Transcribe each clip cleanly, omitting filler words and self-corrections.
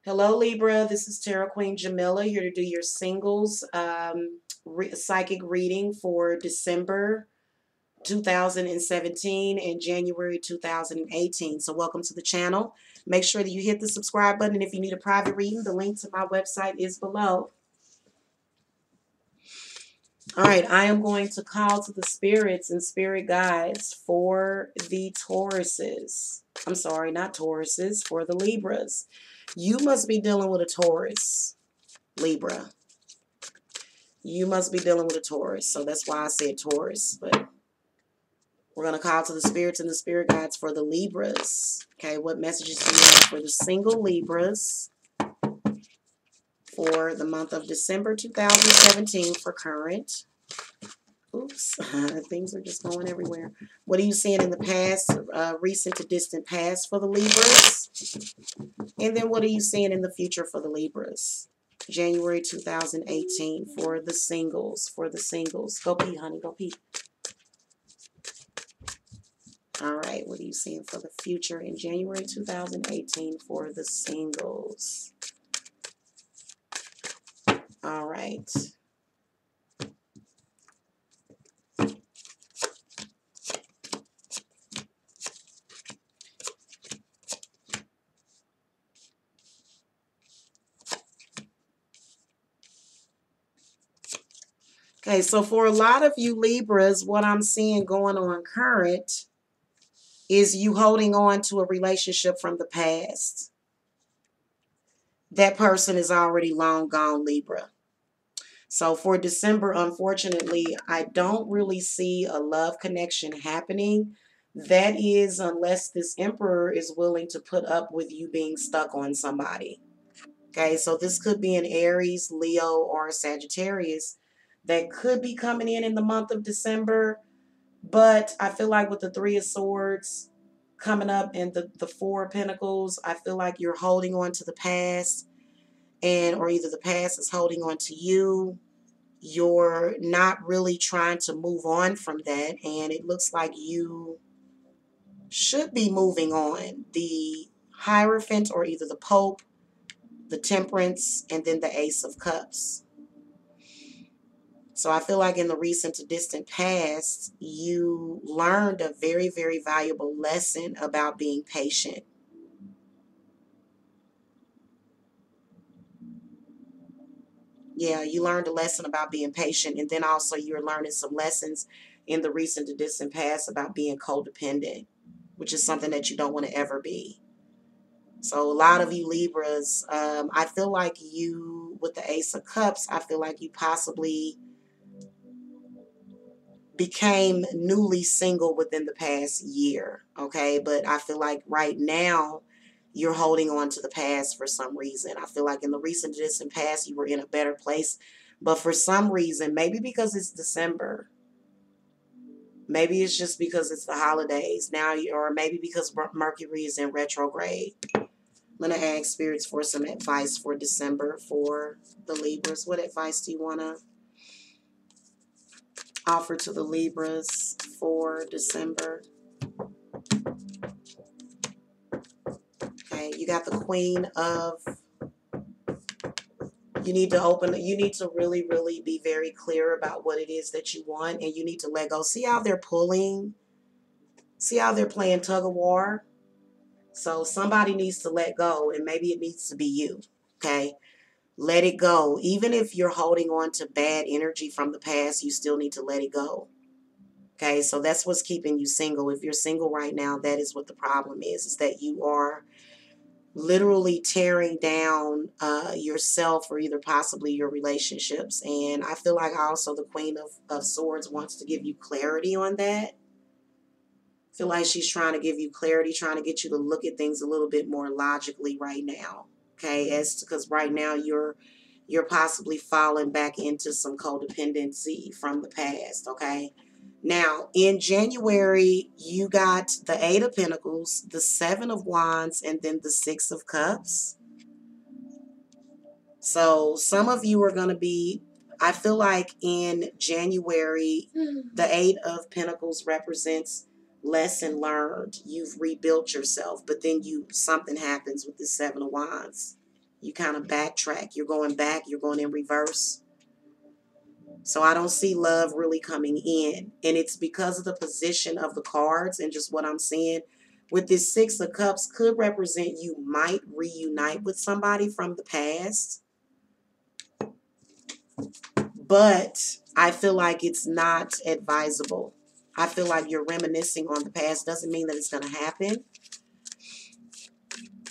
Hello, Libra. This is Tarot Queen Jamila here to do your singles psychic reading for December 2017 and January 2018. So welcome to the channel. Make sure that you hit the subscribe button. And if you need a private reading, the link to my website is below. All right, I am going to call to the spirits and spirit guides for the Tauruses. I'm sorry, not Tauruses, for the Libras. You must be dealing with a Taurus, Libra. You must be dealing with a Taurus. So that's why I said Taurus. But we're going to call to the spirits and the spirit guides for the Libras. Okay, what messages do you have for the single Libras for the month of December 2017 for current? Oops, things are just going everywhere. What are you seeing in the past, recent to distant past for the Libras? And then what are you seeing in the future for the Libras? January 2018 for the singles, Go pee, honey, go pee. All right, what are you seeing for the future in January 2018 for the singles? All right. Okay, so for a lot of you Libras, what I'm seeing going on current is you holding on to a relationship from the past. That person is already long gone, Libra. So for December, unfortunately, I don't really see a love connection happening. That is, unless this Emperor is willing to put up with you being stuck on somebody. Okay, so this could be an Aries, Leo, or Sagittarius that could be coming in the month of December. But I feel like with the Three of Swords coming up and the Four of Pentacles, I feel like you're holding on to the past, and or either the past is holding on to you. You're not really trying to move on from that, and it looks like you should be moving on. The Hierophant, or either the Pope, the Temperance, and then the Ace of Cups. So I feel like in the recent to distant past, you learned a very, very valuable lesson about being patient. Yeah, you learned a lesson about being patient, and then also you're learning some lessons in the recent to distant past about being codependent, which is something that you don't want to ever be. So a lot of you Libras, I feel like you, with the Ace of Cups, I feel like you possibly became newly single within the past year, okay? But I feel like right now you're holding on to the past for some reason. I feel like in the recent distant past you were in a better place, but for some reason, maybe because it's December, maybe it's just because it's the holidays now, or maybe because Mercury is in retrograde. I'm going to ask spirits for some advice for December for the Libras. What advice do you want to offer to the Libras for December? Okay, you got the Queen of, you need to really, really be very clear about what it is that you want, and you need to let go. See how they're pulling? See how they're playing tug of war? So somebody needs to let go, and maybe it needs to be you, okay? Let it go. Even if you're holding on to bad energy from the past, you still need to let it go. Okay, so that's what's keeping you single. If you're single right now, that is what the problem is that you are literally tearing down yourself, or either possibly your relationships. And I feel like also the Queen of Swords wants to give you clarity on that. I feel like she's trying to give you clarity, trying to get you to look at things a little bit more logically right now. Okay, because right now you're possibly falling back into some codependency from the past. Okay. Now, in January, you got the Eight of Pentacles, the Seven of Wands, and then the Six of Cups. So some of you are going to be, I feel like in January, the Eight of Pentacles represents lesson learned. You've rebuilt yourself, but then something happens with the Seven of Wands. You kind of backtrack. You're going back. You're going in reverse. So I don't see love really coming in. And it's because of the position of the cards and just what I'm seeing. With this Six of Cups could represent you might reunite with somebody from the past. But I feel like it's not advisable. I feel like you're reminiscing on the past. Doesn't mean that it's going to happen.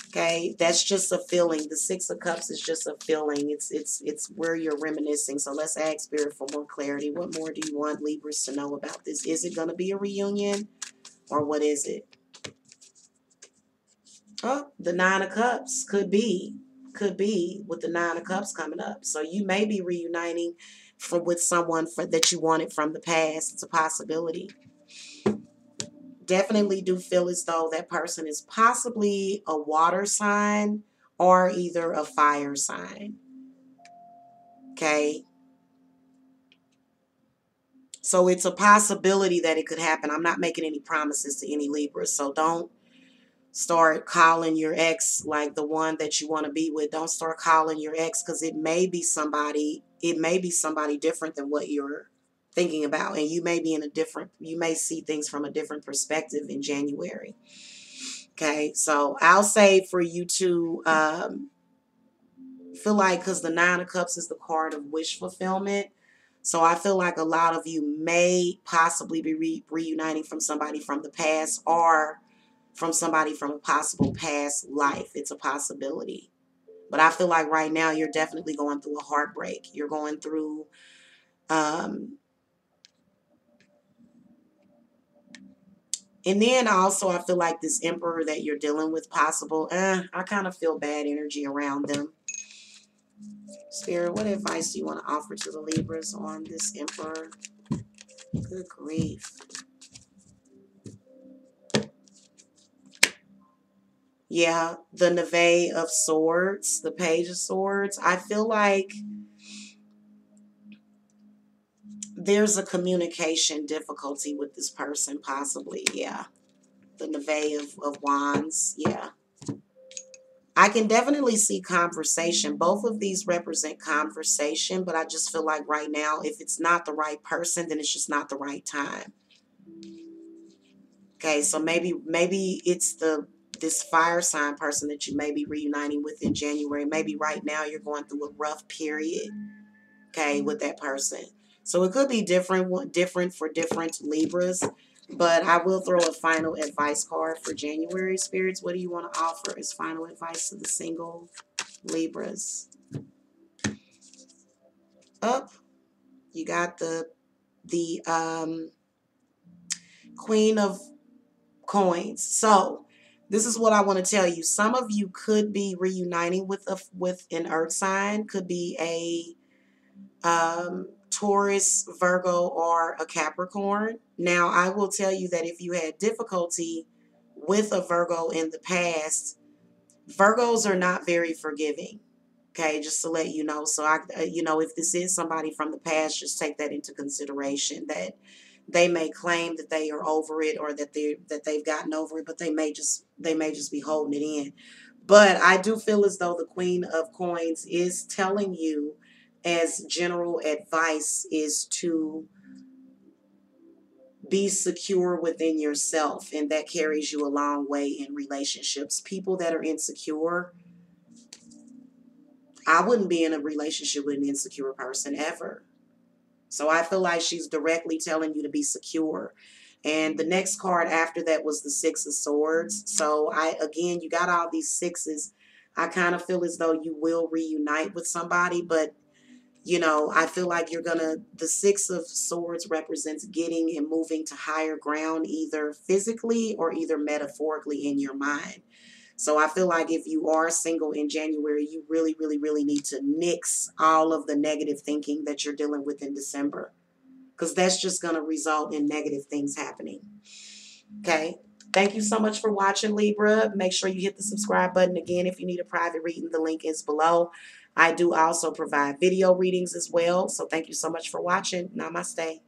Okay, that's just a feeling. The Six of Cups is just a feeling. It's where you're reminiscing. So let's ask Spirit for more clarity. What more do you want Libras to know about this? Is it going to be a reunion or what is it? Oh, the Nine of Cups could be with the Nine of Cups coming up. So you may be reuniting with someone that you wanted from the past. It's a possibility. Definitely do feel as though that person is possibly a water sign or either a fire sign. Okay. So it's a possibility that it could happen. I'm not making any promises to any Libras. So don't start calling your ex like the one that you want to be with. Don't start calling your ex because it may be somebody different than what you're thinking about. And you may be you may see things from a different perspective in January. Okay, so I'll say for you to feel like, because the Nine of Cups is the card of wish fulfillment. So I feel like a lot of you may possibly be reuniting from somebody from the past or from somebody from a possible past life. It's a possibility. But I feel like right now you're definitely going through a heartbreak. You're going through and then also I feel like this Emperor that you're dealing with I kind of feel bad energy around them. Spirit, what advice do you want to offer to the Libras on this Emperor? Good grief. Yeah, the Knave of Swords, the Page of Swords. I feel like there's a communication difficulty with this person, possibly. Yeah. The Knave of Wands. Yeah. I can definitely see conversation. Both of these represent conversation, but I just feel like right now, if it's not the right person, then it's just not the right time. Okay, so maybe it's this fire sign person that you may be reuniting with in January. Maybe right now you're going through a rough period, okay, with that person. So it could be different for different Libras. But I will throw a final advice card for January, spirits. What do you want to offer as final advice to the single Libras? Up, you got the Queen of Coins. So this is what I want to tell you. Some of you could be reuniting with an earth sign. Could be a Taurus, Virgo, or a Capricorn. Now, I will tell you that if you had difficulty with a Virgo in the past, Virgos are not very forgiving. Okay, just to let you know. So if this is somebody from the past, just take that into consideration, that they may claim that they are over it or that they've gotten over it, but they may just be holding it in. But I do feel as though the Queen of Coins is telling you, as general advice, is to be secure within yourself, and that carries you a long way in relationships. People that are insecure, I wouldn't be in a relationship with an insecure person ever. So I feel like she's directly telling you to be secure. And the next card after that was the Six of Swords. So again, you got all these sixes. I kind of feel as though you will reunite with somebody, but I feel like the Six of Swords represents getting and moving to higher ground, either physically or either metaphorically in your mind. So I feel like if you are single in January, you really, really, really need to nix all of the negative thinking that you're dealing with in December, because that's just going to result in negative things happening. Okay. Thank you so much for watching, Libra. Make sure you hit the subscribe button. Again, if you need a private reading, the link is below. I do also provide video readings as well. So thank you so much for watching. Namaste.